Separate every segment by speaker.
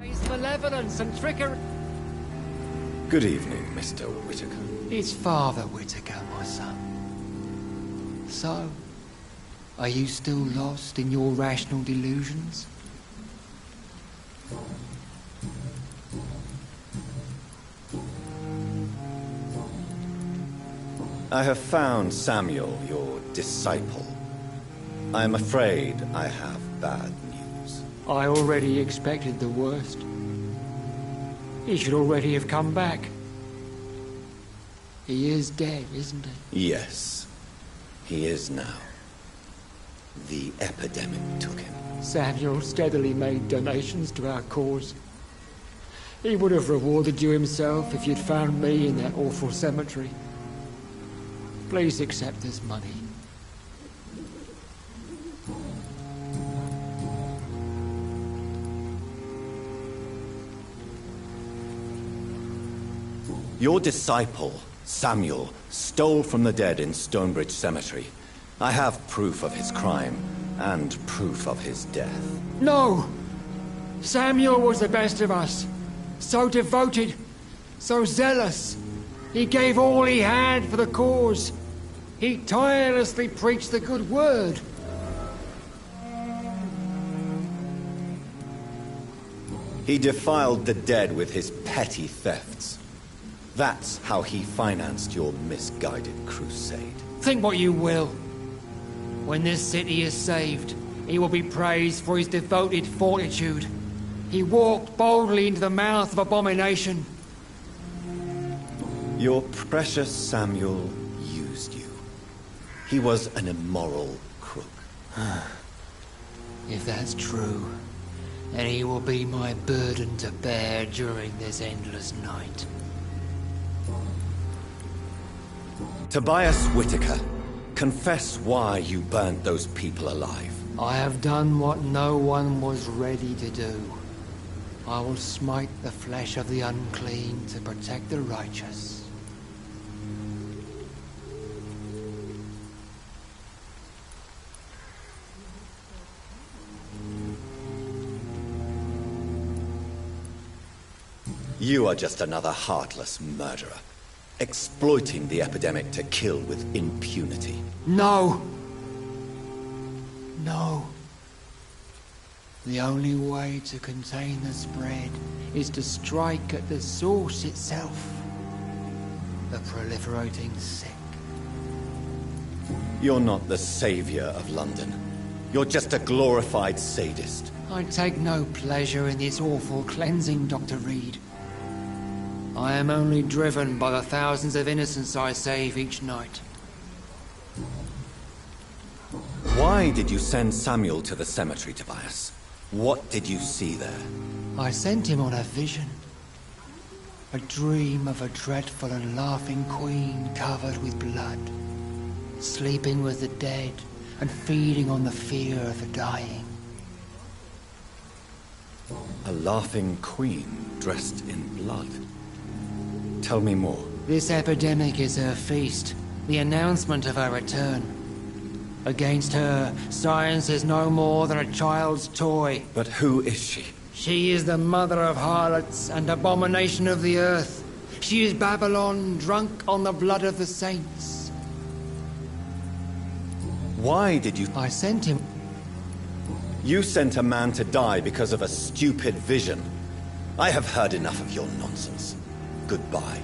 Speaker 1: His malevolence and trickery.
Speaker 2: Good evening, Mr. Whitaker.
Speaker 1: It's Father Whitaker, my son. So, are you still lost in your rational delusions?
Speaker 2: I have found Samuel, your disciple. I am afraid I have bad news.
Speaker 1: I already expected the worst. He should already have come back. He is dead, isn't he?
Speaker 2: Yes, he is now. The epidemic took him.
Speaker 1: Samuel steadily made donations to our cause. He would have rewarded you himself if you'd found me in that awful cemetery. Please accept this money.
Speaker 2: Your disciple, Samuel, stole from the dead in Stonebridge Cemetery. I have proof of his crime, and proof of his death.
Speaker 1: No! Samuel was the best of us. So devoted, so zealous. He gave all he had for the cause. He tirelessly preached the good word.
Speaker 2: He defiled the dead with his petty thefts. That's how he financed your misguided crusade.
Speaker 1: Think what you will. When this city is saved, he will be praised for his devoted fortitude. He walked boldly into the mouth of abomination.
Speaker 2: Your precious Samuel used you. He was an immoral crook.
Speaker 1: If that's true, then he will be my burden to bear during this endless night.
Speaker 2: Tobias Whitaker, confess why you burned those people alive.
Speaker 1: I have done what no one was ready to do. I will smite the flesh of the unclean to protect the righteous.
Speaker 2: You are just another heartless murderer, exploiting the epidemic to kill with impunity.
Speaker 1: No! No. The only way to contain the spread is to strike at the source itself. The proliferating sick.
Speaker 2: You're not the savior of London. You're just a glorified sadist.
Speaker 1: I take no pleasure in this awful cleansing, Dr. Reed. I am only driven by the thousands of innocents I save each night.
Speaker 2: Why did you send Samuel to the cemetery, Tobias? What did you see there?
Speaker 1: I sent him on a vision. A dream of a dreadful and laughing queen covered with blood, sleeping with the dead and feeding on the fear of the dying.
Speaker 2: A laughing queen dressed in blood. Tell me more.
Speaker 1: This epidemic is her feast, the announcement of her return. Against her, science is no more than a child's toy.
Speaker 2: But who is she?
Speaker 1: She is the mother of harlots and abomination of the earth. She is Babylon, drunk on the blood of the saints.
Speaker 2: Why did you...
Speaker 1: I sent him.
Speaker 2: You sent a man to die because of a stupid vision. I have heard enough of your nonsense. Goodbye.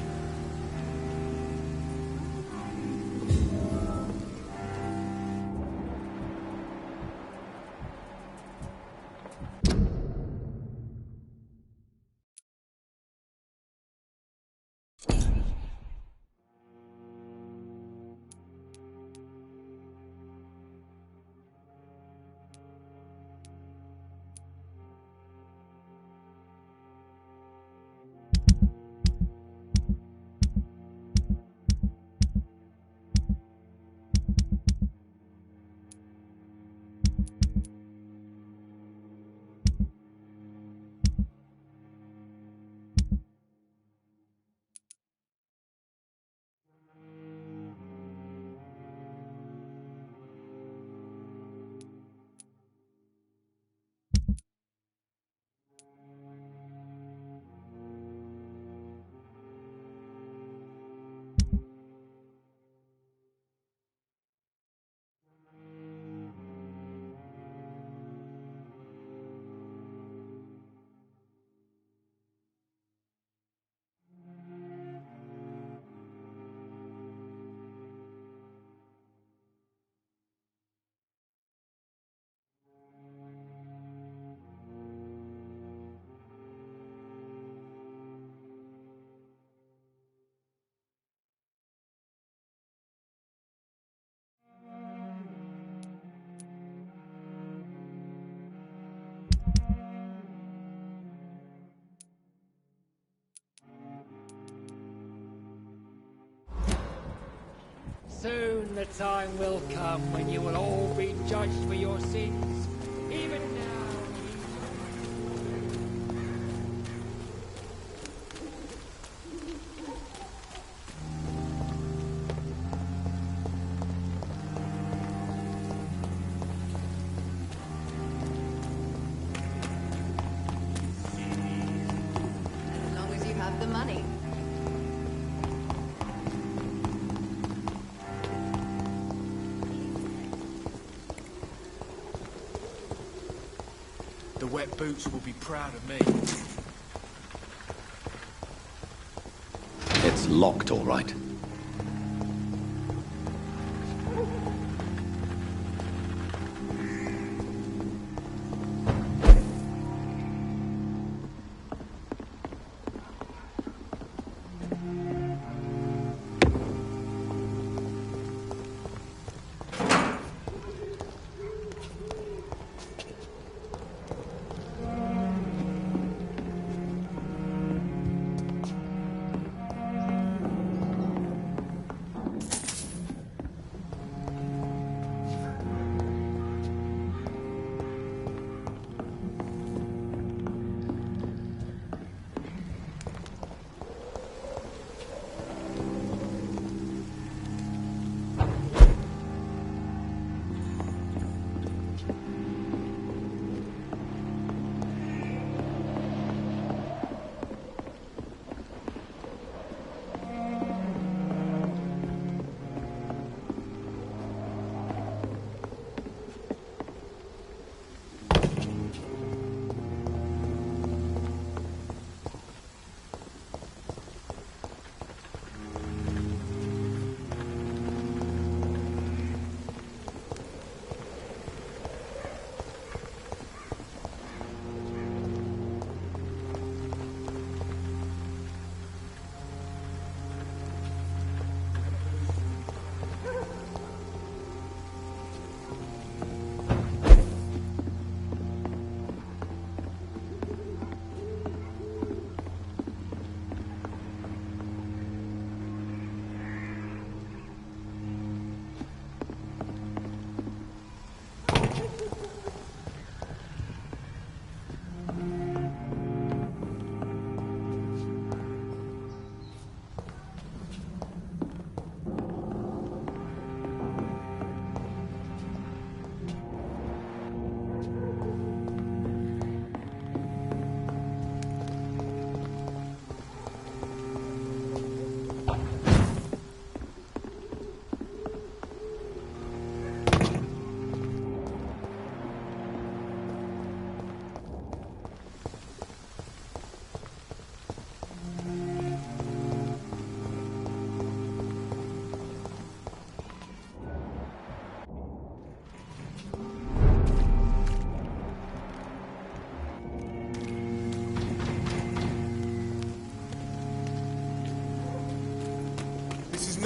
Speaker 1: Soon the time will come when you will all be judged for your sins. Even now.
Speaker 3: As long as you have the money.
Speaker 4: The wet boots will be proud of me.
Speaker 2: It's locked, all right.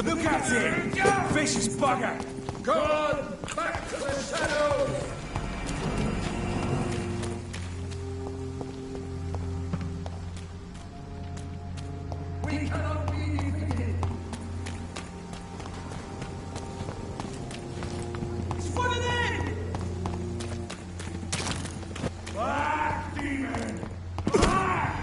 Speaker 4: Look at him! Vicious bugger! Gone back to the shadows! We cannot be defeated! It's for the end! Back, demon! Back!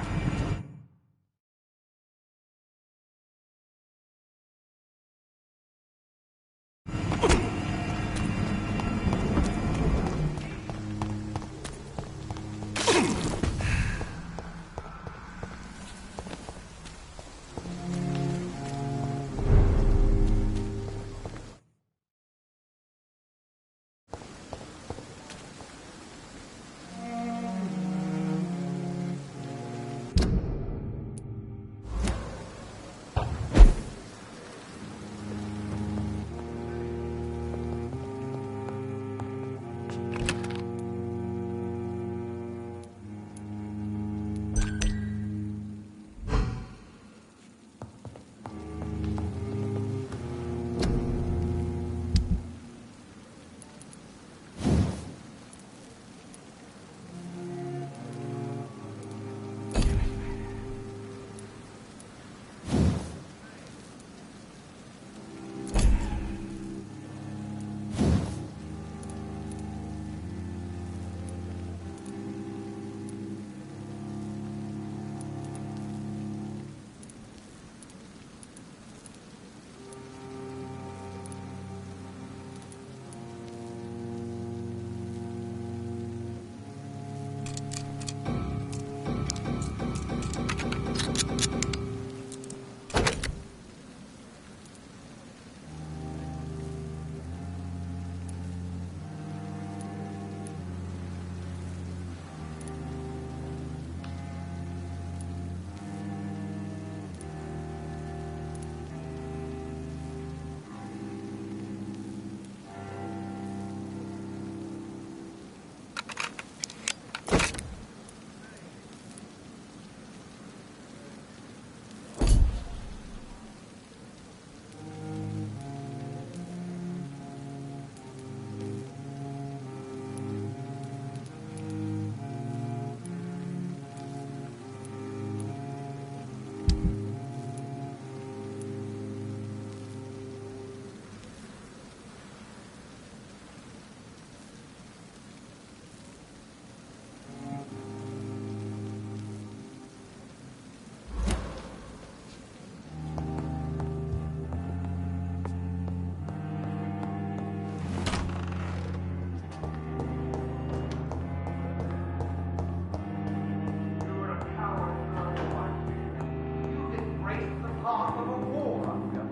Speaker 5: part of a war, are you?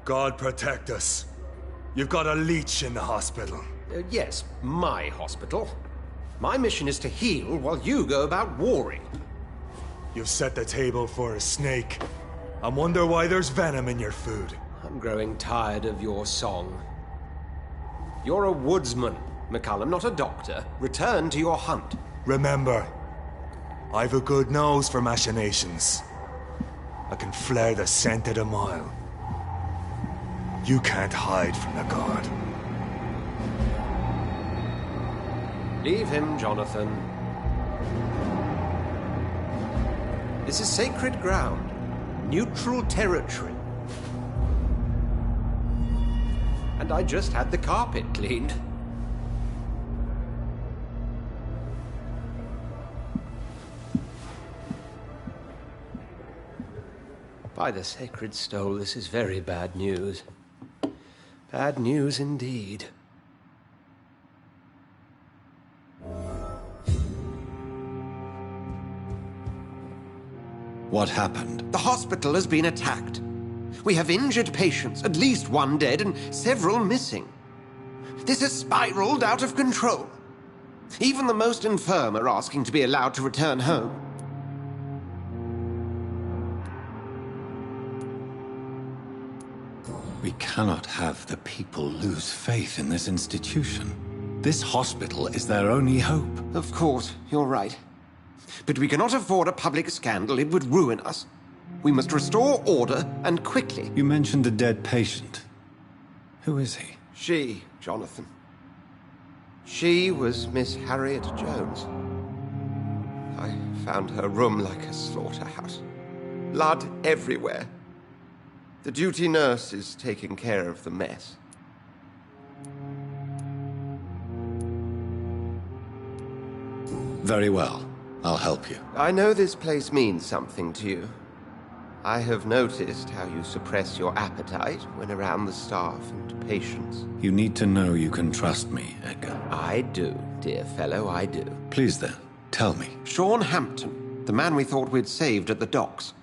Speaker 4: God protect us. You've got a leech in the hospital.
Speaker 6: Yes, my hospital. My mission is to heal while you go about warring.
Speaker 4: You've set the table for a snake. I wonder why there's venom in your food.
Speaker 6: I'm growing tired of your song. You're a woodsman, McCullum, not a doctor. Return to your hunt.
Speaker 4: Remember, I've a good nose for machinations. I can flare the scent at a mile. You can't hide from the God.
Speaker 6: Leave him, Jonathan. This is sacred ground. Neutral territory. And I just had the carpet cleaned. By the sacred stole, this is very bad news. Bad news indeed.
Speaker 2: What happened?
Speaker 6: The hospital has been attacked. We have injured patients, at least one dead and several missing. This has spiraled out of control. Even the most infirm are asking to be allowed to return home.
Speaker 2: We cannot have the people lose faith in this institution. This hospital is their only hope.
Speaker 6: Of course, you're right. But we cannot afford a public scandal. It would ruin us. We must restore order, and quickly.
Speaker 2: You mentioned a dead patient. Who is he?
Speaker 6: She, Jonathan. She was Miss Harriet Jones. I found her room like a slaughterhouse. Blood everywhere. The duty nurse is taking care of the mess.
Speaker 2: Very well. I'll help you.
Speaker 6: I know this place means something to you. I have noticed how you suppress your appetite when around the staff and patients.
Speaker 2: You need to know you can trust me, Edgar.
Speaker 6: I do, dear fellow, I do.
Speaker 2: Please then, tell me.
Speaker 6: Sean Hampton, the man we thought we'd saved at the docks.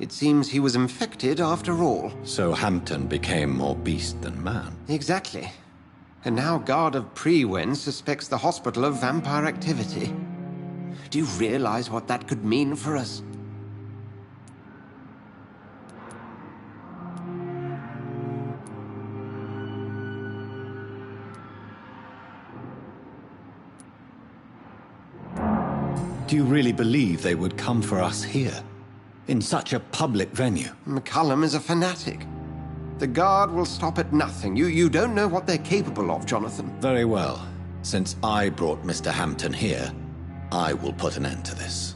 Speaker 6: It seems he was infected after all.
Speaker 2: So Hampton became more beast than man.
Speaker 6: Exactly. And now Guard of Prewen suspects the hospital of vampire activity. Do you realize what that could mean for us?
Speaker 2: Do you really believe they would come for us here? In such a public venue?
Speaker 6: McCullum is a fanatic. The Guard will stop at nothing. You don't know what they're capable of, Jonathan.
Speaker 2: Very well. Since I brought Mr. Hampton here, I will put an end to this.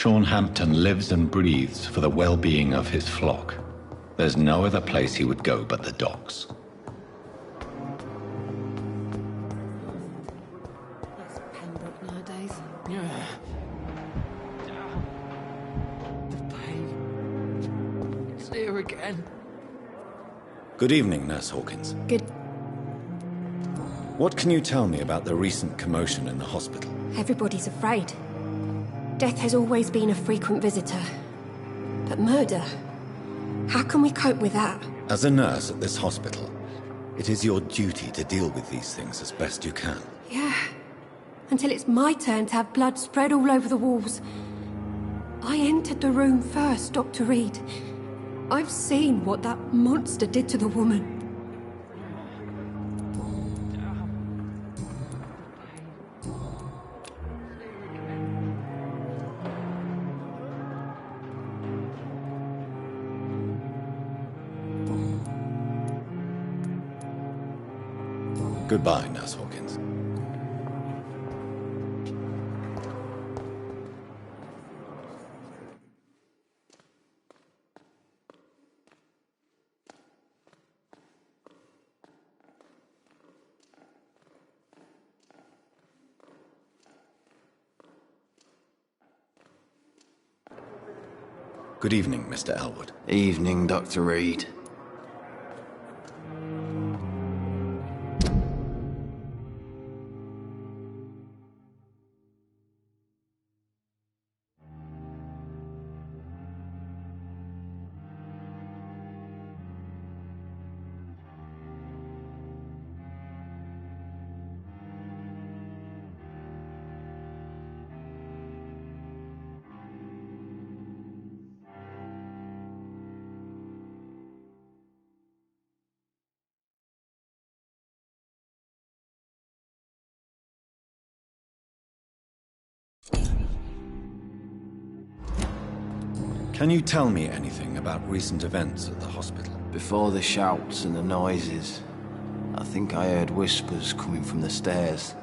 Speaker 2: Sean Hampton lives and breathes for the well-being of his flock. There's no other place he would go but the docks.
Speaker 7: It's Pembroke nowadays.
Speaker 1: The pain. It's here again.
Speaker 2: Good evening, Nurse Hawkins.
Speaker 7: Good.
Speaker 2: What can you tell me about the recent commotion in the hospital?
Speaker 7: Everybody's afraid. Death has always been a frequent visitor. But murder? How can we cope with that?
Speaker 2: As a nurse at this hospital, it is your duty to deal with these things as best you can.
Speaker 7: Yeah. Until it's my turn to have blood spread all over the walls. I entered the room first, Dr. Reed. I've seen what that monster did to the woman.
Speaker 2: Goodbye, Nurse Hawkins. Good evening, Mr. Elwood.
Speaker 8: Evening, Dr. Reed.
Speaker 2: Can you tell me anything about recent events at the hospital?
Speaker 8: Before the shouts and the noises, I think I heard whispers coming from the stairs.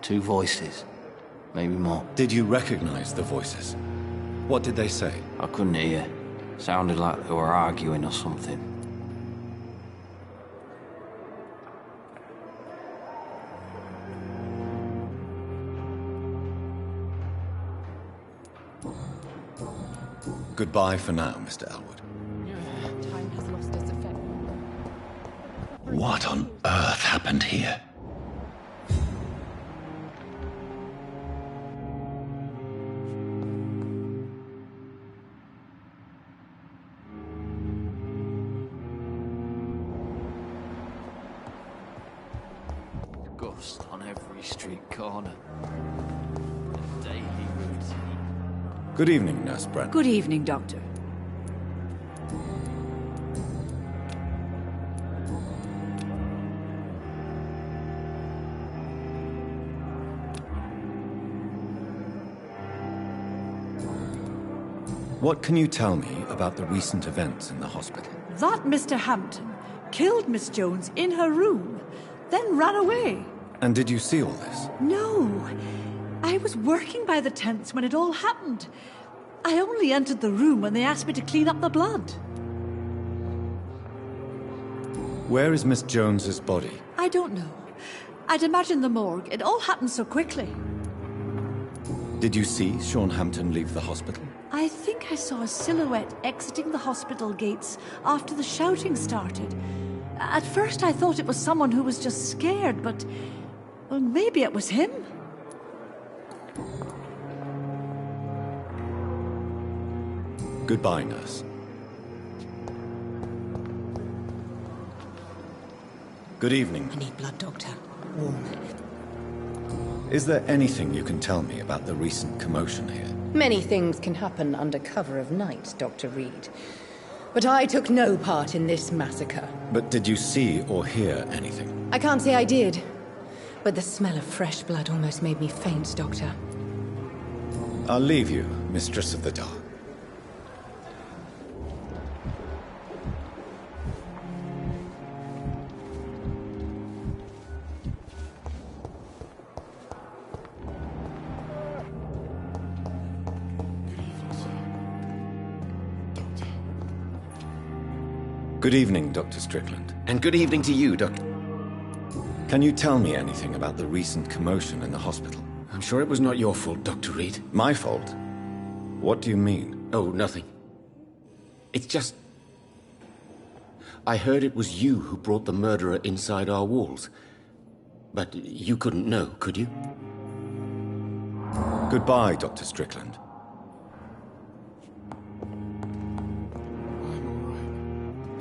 Speaker 8: 2 voices, maybe more.
Speaker 2: Did you recognize the voices? What did they say?
Speaker 8: I couldn't hear. Sounded like they were arguing or something.
Speaker 2: Goodbye for now, Mr. Elwood.
Speaker 3: Time has lost its effect.
Speaker 2: What on earth happened here?
Speaker 8: Ghost on every street corner. A daily routine.
Speaker 2: Good evening, Nurse Brent.
Speaker 9: Good evening, Doctor.
Speaker 2: What can you tell me about the recent events in the hospital?
Speaker 9: That Mr. Hampton killed Miss Jones in her room, then ran away.
Speaker 2: And did you see all this?
Speaker 9: No. I was working by the tents when it all happened. I only entered the room when they asked me to clean up the blood.
Speaker 2: Where is Miss Jones's body?
Speaker 9: I don't know. I'd imagine the morgue. It all happened so quickly.
Speaker 2: Did you see Sean Hampton leave the hospital?
Speaker 9: I think I saw a silhouette exiting the hospital gates after the shouting started. At first I thought it was someone who was just scared, but... well, maybe it was him.
Speaker 2: Goodbye, nurse. Good evening.
Speaker 7: I need blood, Doctor. Warm.
Speaker 2: Is there anything you can tell me about the recent commotion here?
Speaker 10: Many things can happen under cover of night, Dr. Reed. But I took no part in this massacre.
Speaker 2: But did you see or hear anything?
Speaker 10: I can't say I did. But the smell of fresh blood almost made me faint, Doctor.
Speaker 2: I'll leave you, Mistress of the Dark. Good evening, Dr. Strickland.
Speaker 11: And good evening to you, Doctor.
Speaker 2: Can you tell me anything about the recent commotion in the hospital?
Speaker 11: I'm sure it was not your fault, Dr. Reed.
Speaker 2: My fault? What do you mean?
Speaker 11: Oh, nothing. It's just... I heard it was you who brought the murderer inside our walls. But you couldn't know, could you?
Speaker 2: Goodbye, Dr. Strickland.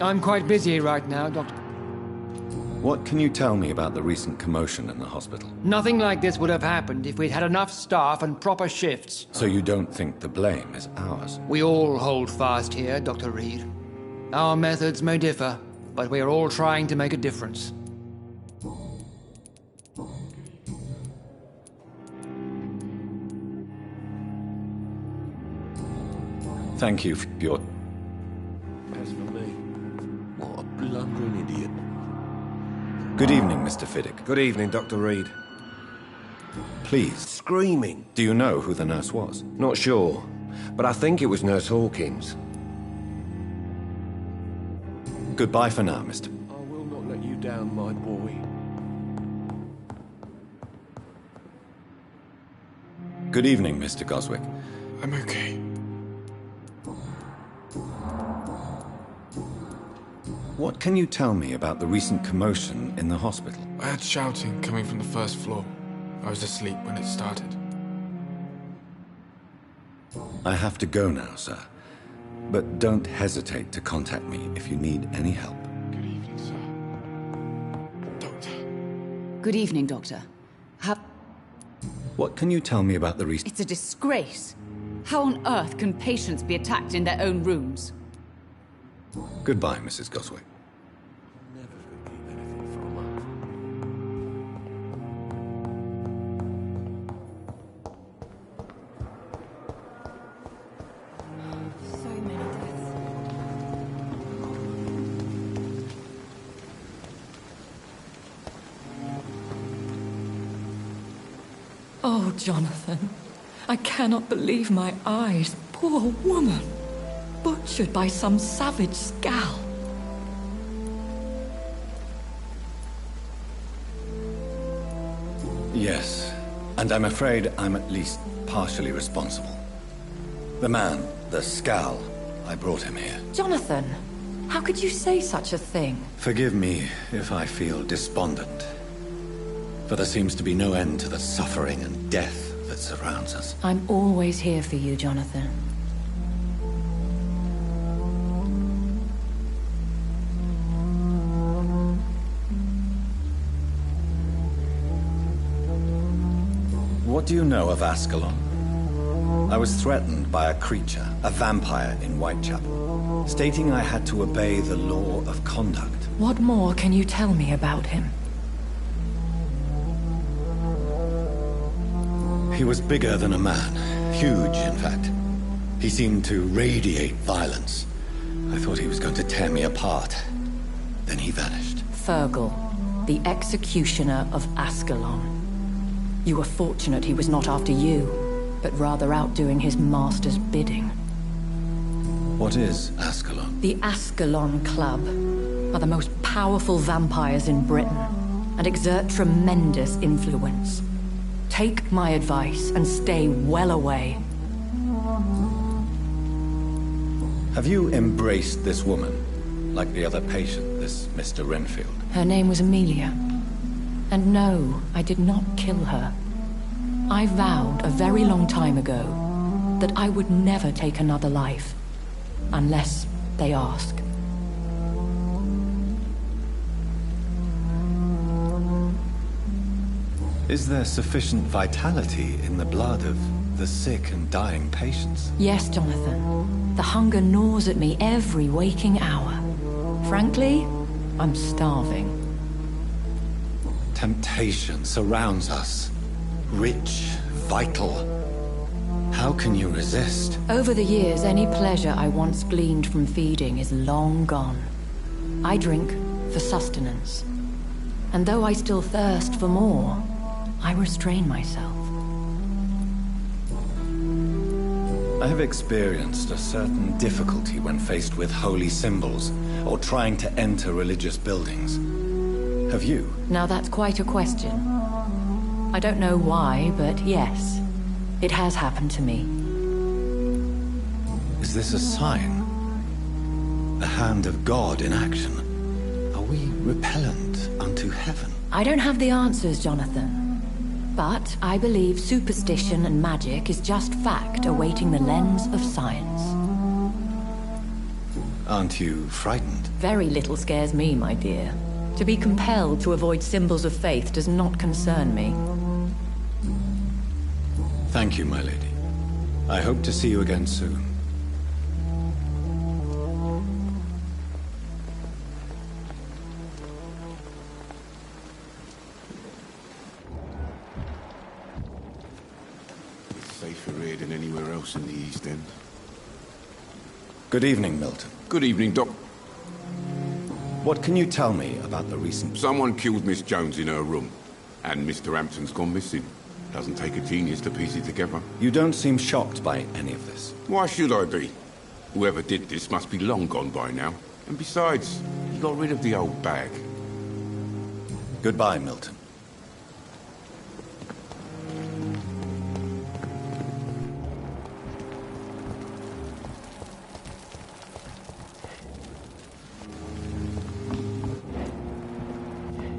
Speaker 1: I'm quite busy right now, Doctor.
Speaker 2: What can you tell me about the recent commotion in the hospital?
Speaker 1: Nothing like this would have happened if we'd had enough staff and proper shifts.
Speaker 2: So you don't think the blame is ours?
Speaker 1: We all hold fast here, Dr. Reed. Our methods may differ, but we are all trying to make a difference.
Speaker 2: Thank you for your...
Speaker 11: As for me, what a blundering idiot.
Speaker 2: Good evening, Mr. Fiddick.
Speaker 12: Good evening, Dr. Reed.
Speaker 2: Please.
Speaker 12: Screaming.
Speaker 2: Do you know who the nurse was?
Speaker 12: Not sure, but I think it was Nurse Hawkins.
Speaker 2: Goodbye for now, Mr.
Speaker 11: I will not let you down, my boy.
Speaker 2: Good evening, Mr. Goswick.
Speaker 13: I'm okay.
Speaker 2: What can you tell me about the recent commotion in the hospital?
Speaker 13: I heard shouting coming from the first floor. I was asleep when it started.
Speaker 2: I have to go now, sir. But don't hesitate to contact me if you need any help.
Speaker 13: Good evening, sir. Doctor.
Speaker 14: Good evening, Doctor.
Speaker 2: What can you tell me about the recent...
Speaker 14: It's a disgrace. How on earth can patients be attacked in their own rooms?
Speaker 2: Goodbye, Mrs. Goswick.
Speaker 11: Never forgive anything from her.
Speaker 3: So many deaths.
Speaker 15: Oh, Jonathan. I cannot believe my eyes. Poor woman. Butchered by some savage scowl.
Speaker 2: Yes, and I'm afraid I'm at least partially responsible. The man, the scowl, I brought him here.
Speaker 15: Jonathan, how could you say such a thing?
Speaker 2: Forgive me if I feel despondent, for there seems to be no end to the suffering and death that surrounds us.
Speaker 15: I'm always here for you, Jonathan.
Speaker 2: What do you know of Ascalon? I was threatened by a creature, a vampire in Whitechapel, stating I had to obey the law of conduct.
Speaker 15: What more can you tell me about him?
Speaker 2: He was bigger than a man. Huge, in fact. He seemed to radiate violence. I thought he was going to tear me apart. Then he vanished.
Speaker 15: Fergal, the executioner of Ascalon. You were fortunate he was not after you, but rather out doing his master's bidding.
Speaker 2: What is Ascalon?
Speaker 15: The Ascalon Club are the most powerful vampires in Britain and exert tremendous influence. Take my advice and stay well away.
Speaker 2: Have you embraced this woman, like the other patient, this Mr. Renfield?
Speaker 15: Her name was Amelia. And no, I did not kill her. I vowed a very long time ago that I would never take another life, unless they ask.
Speaker 2: Is there sufficient vitality in the blood of the sick and dying patients?
Speaker 15: Yes, Jonathan. The hunger gnaws at me every waking hour. Frankly, I'm starving.
Speaker 2: Temptation surrounds us. Rich, vital. How can you resist?
Speaker 15: Over the years, any pleasure I once gleaned from feeding is long gone. I drink for sustenance. And though I still thirst for more, I restrain myself.
Speaker 2: I have experienced a certain difficulty when faced with holy symbols or trying to enter religious buildings. Have you?
Speaker 15: Now that's quite a question. I don't know why, but yes, it has happened to me.
Speaker 2: Is this a sign? A hand of God in action? Are we repellent unto heaven?
Speaker 15: I don't have the answers, Jonathan. But I believe superstition and magic is just fact awaiting the lens of science.
Speaker 2: Aren't you frightened?
Speaker 15: Very little scares me, my dear. To be compelled to avoid symbols of faith does not concern me.
Speaker 2: Thank you, my lady. I hope to see you again soon.
Speaker 16: Safer here than anywhere else in the East End.
Speaker 2: Good evening, Milton.
Speaker 16: Good evening, Doc.
Speaker 2: What can you tell me about the recent...
Speaker 16: Someone killed Miss Jones in her room, and Mr. Hampton's gone missing. Doesn't take a genius to piece it together.
Speaker 2: You don't seem shocked by any of this.
Speaker 16: Why should I be? Whoever did this must be long gone by now. And besides, he got rid of the old bag.
Speaker 2: Goodbye, Milton.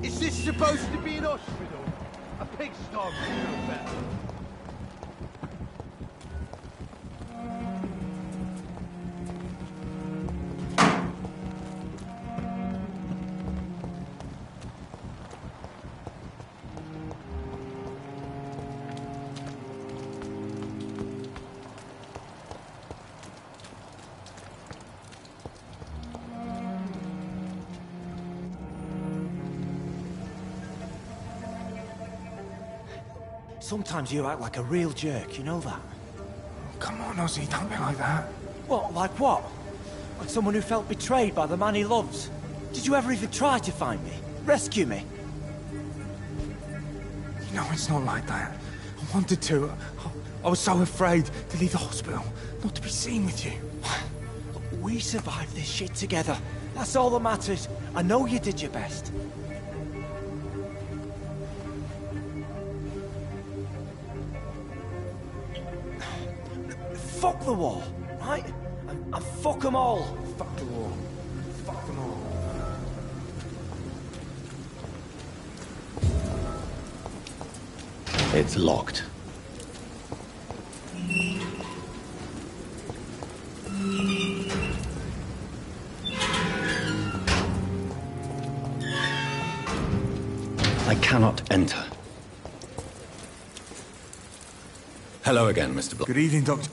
Speaker 5: Is this supposed to be an hospital? A pigsty would do better.
Speaker 17: Sometimes you act like a real jerk, you know that?
Speaker 13: Come on, Ozzy, don't be like that.
Speaker 17: What, like what? Like someone who felt betrayed by the man he loves? Did you ever even try to find me? Rescue me?
Speaker 13: You know, it's not like that. I wanted to. I was so afraid to leave the hospital, not to be seen with you.
Speaker 17: We survived this shit together. That's all that matters. I know you did your best. Fuck the war, right? And fuck them all.
Speaker 13: Fuck the war. Fuck them all.
Speaker 2: It's locked. I cannot enter. Hello again, Mr. Block.
Speaker 4: Good evening, Doctor.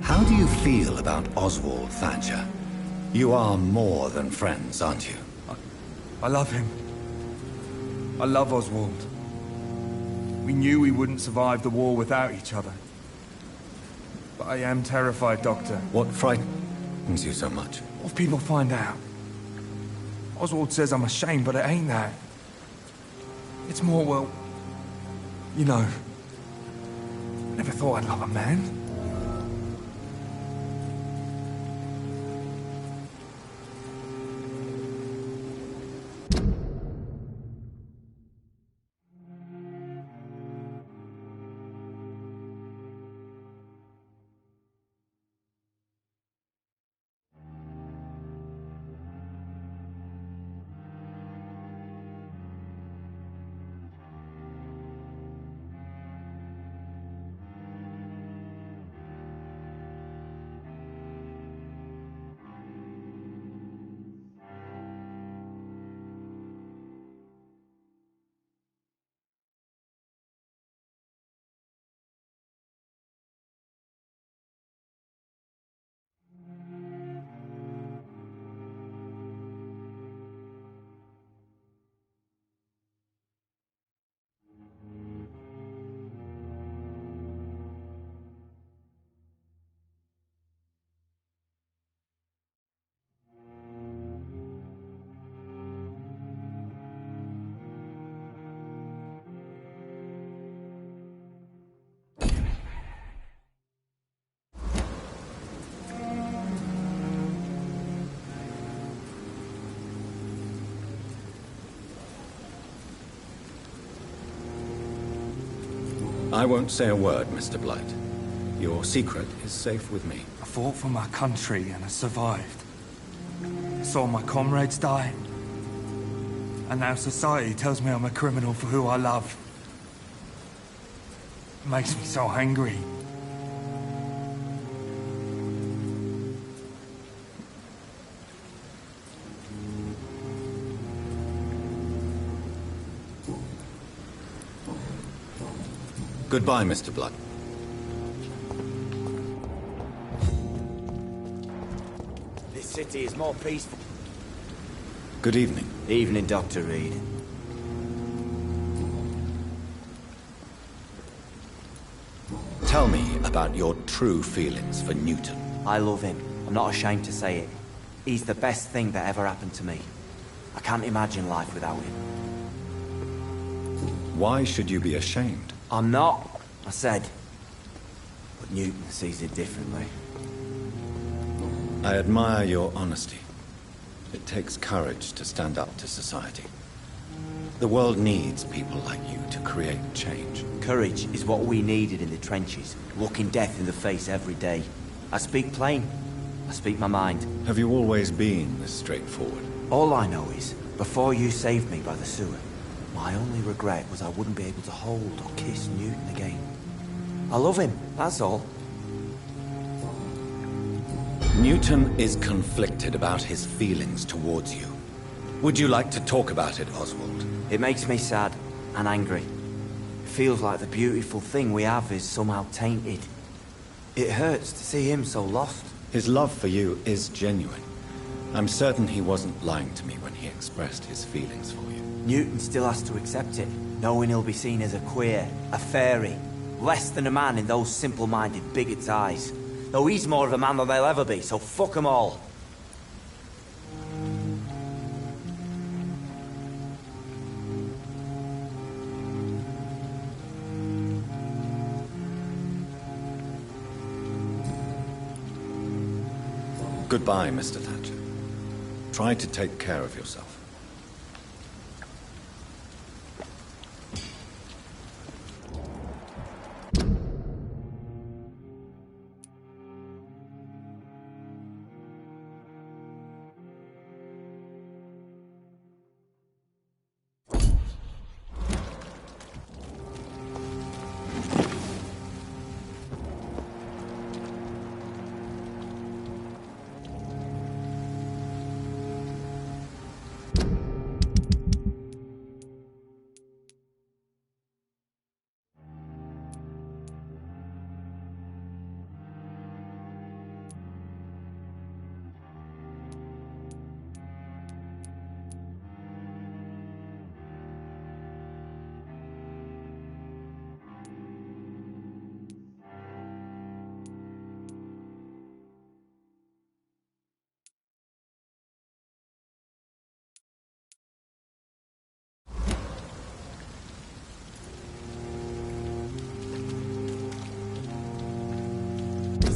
Speaker 2: How do you feel about Oswald Thatcher? You are more than friends, aren't you?
Speaker 4: I love him. I love Oswald. We knew we wouldn't survive the war without each other. But I am terrified, Doctor.
Speaker 2: What frightens you so much?
Speaker 4: What if people find out? Oswald says I'm ashamed, but it ain't that. It's more, well... You know, never thought I'd love a man.
Speaker 2: I won't say a word, Mr. Blight. Your secret is safe with me.
Speaker 4: I fought for my country and I survived. I saw my comrades die. And now society tells me I'm a criminal for who I love. It makes me so angry.
Speaker 2: Goodbye, Mr. Blood.
Speaker 17: This city is more peaceful.
Speaker 2: Good evening.
Speaker 17: Evening, Dr. Reed.
Speaker 2: Tell me about your true feelings for Newton.
Speaker 17: I love him. I'm not ashamed to say it. He's the best thing that ever happened to me. I can't imagine life without him.
Speaker 2: Why should you be ashamed?
Speaker 17: I'm not, I said. But Newton sees it differently.
Speaker 2: I admire your honesty. It takes courage to stand up to society. The world needs people like you to create change.
Speaker 17: Courage is what we needed in the trenches, looking death in the face every day. I speak plain. I speak my mind.
Speaker 2: Have you always been this straightforward?
Speaker 17: All I know is, before you saved me by the sewer, my only regret was I wouldn't be able to hold or kiss Newton again. I love him, that's all.
Speaker 2: Newton is conflicted about his feelings towards you. Would you like to talk about it, Oswald?
Speaker 17: It makes me sad and angry. It feels like the beautiful thing we have is somehow tainted. It hurts to see him so lost.
Speaker 2: His love for you is genuine. I'm certain he wasn't lying to me when he expressed his feelings for you.
Speaker 17: Newton still has to accept it, knowing he'll be seen as a queer, a fairy, less than a man in those simple-minded bigots' eyes. Though he's more of a man than they'll ever be, so fuck them all.
Speaker 2: Goodbye, Mr. Thatcher. Try to take care of yourself.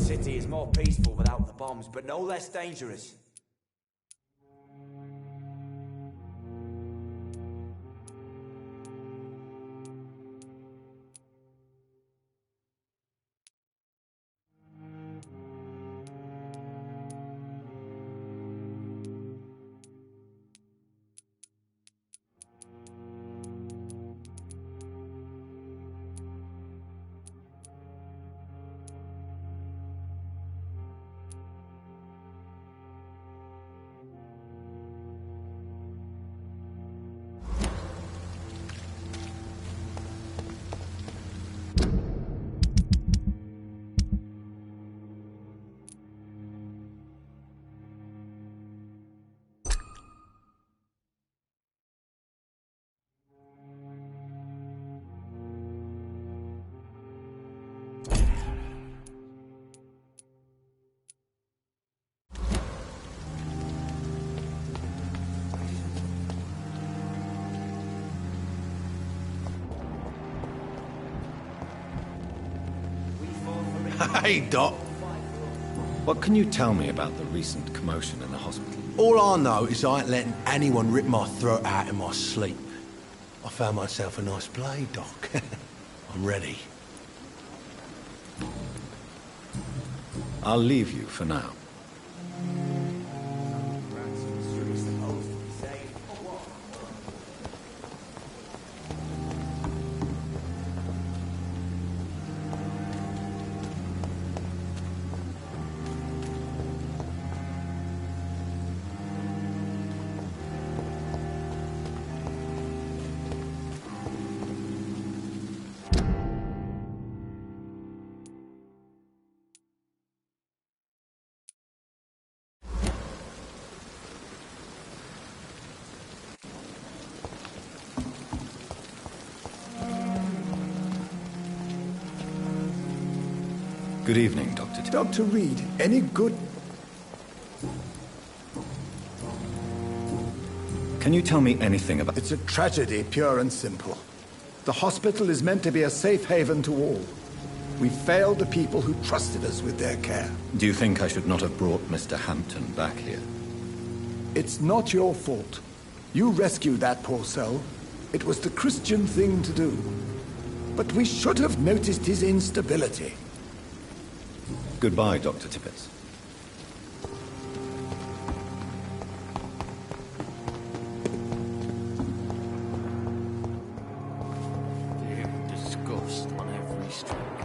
Speaker 17: The city is more peaceful without the bombs, but no less dangerous.
Speaker 5: Hey, Doc.
Speaker 2: What can you tell me about the recent commotion in the hospital?
Speaker 5: All I know is I ain't letting anyone rip my throat out in my sleep. I found myself a nice blade, Doc. I'm ready.
Speaker 2: I'll leave you for now. Good evening, Dr.
Speaker 18: Dr. Reed, any good...
Speaker 2: Can you tell me anything about...
Speaker 18: It's a tragedy, pure and simple. The hospital is meant to be a safe haven to all. We failed the people who trusted us with their care.
Speaker 2: Do you think I should not have brought Mr. Hampton back here?
Speaker 18: It's not your fault. You rescued that poor soul. It was the Christian thing to do. But we should have noticed his instability.
Speaker 2: Goodbye, Dr. Tippett.
Speaker 8: Damn disgust on every streetcar.